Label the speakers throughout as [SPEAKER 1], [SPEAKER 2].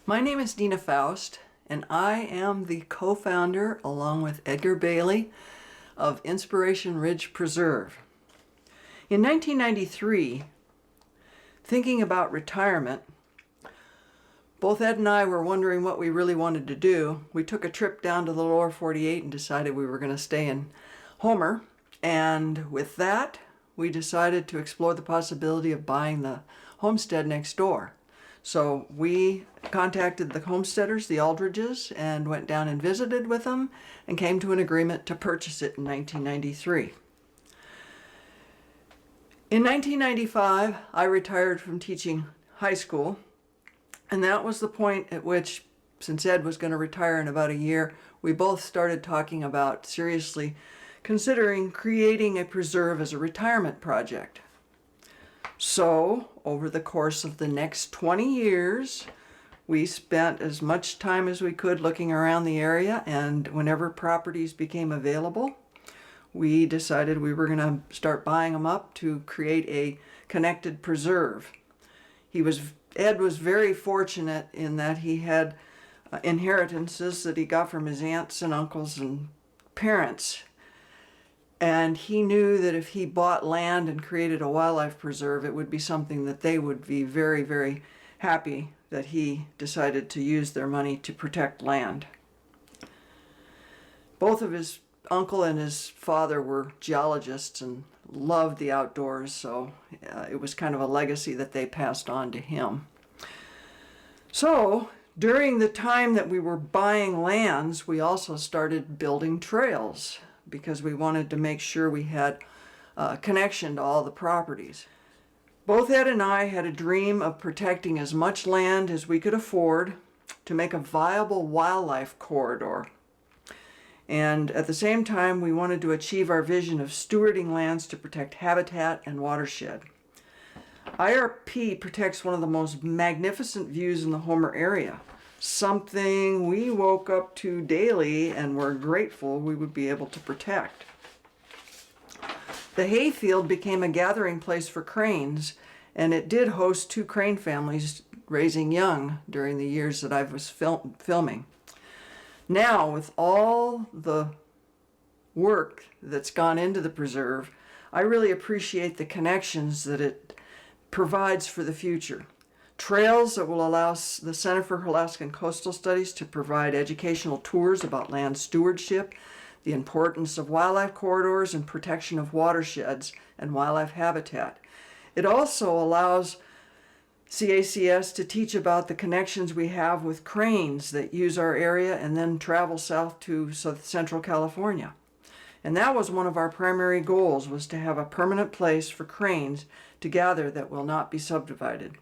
[SPEAKER 1] My name is Nina Faust, and I am the co-founder, along with Edgar Bailey, of Inspiration Ridge Preserve. In 1993, thinking about retirement, both Ed and I were wondering what we really wanted to do. We took a trip down to the lower 48 and decided we were going to stay in Homer. And with that, we decided to explore the possibility of buying the homestead next door. So we contacted the homesteaders, the Aldridges, and went down and visited with them and came to an agreement to purchase it in 1993. In 1995, I retired from teaching high school, and that was the point at which, since Ed was going to retire in about a year, we both started talking about seriously considering creating a preserve as a retirement project. So, over the course of the next 20 years, we spent as much time as we could looking around the area, and whenever properties became available, we decided we were going to start buying them up to create a connected preserve. Ed was very fortunate in that he had inheritances that he got from his aunts and uncles and parents. And he knew that if he bought land and created a wildlife preserve, it would be something that they would be very, very happy that he decided to use their money to protect land. Both of his uncle and his father were geologists and loved the outdoors, so it was kind of a legacy that they passed on to him. So, during the time that we were buying lands, we also started building trails, because we wanted to make sure we had a connection to all the properties. Both Ed and I had a dream of protecting as much land as we could afford to make a viable wildlife corridor. And at the same time, we wanted to achieve our vision of stewarding lands to protect habitat and watershed. IRP protects one of the most magnificent views in the Homer area, something we woke up to daily and were grateful we would be able to protect. The hayfield became a gathering place for cranes, and it did host 2 crane families raising young during the years that I was filming. Now, with all the work that's gone into the preserve, I really appreciate the connections that it provides for the future. Trails that will allow the Center for Alaskan Coastal Studies to provide educational tours about land stewardship, the importance of wildlife corridors, and protection of watersheds and wildlife habitat. It also allows CACS to teach about the connections we have with cranes that use our area and then travel south to Central California. And that was one of our primary goals, was to have a permanent place for cranes to gather that will not be subdivided.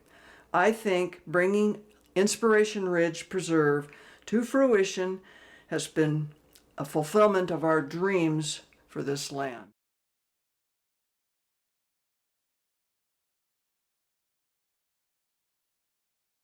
[SPEAKER 1] I think bringing Inspiration Ridge Preserve to fruition has been a fulfillment of our dreams for this land.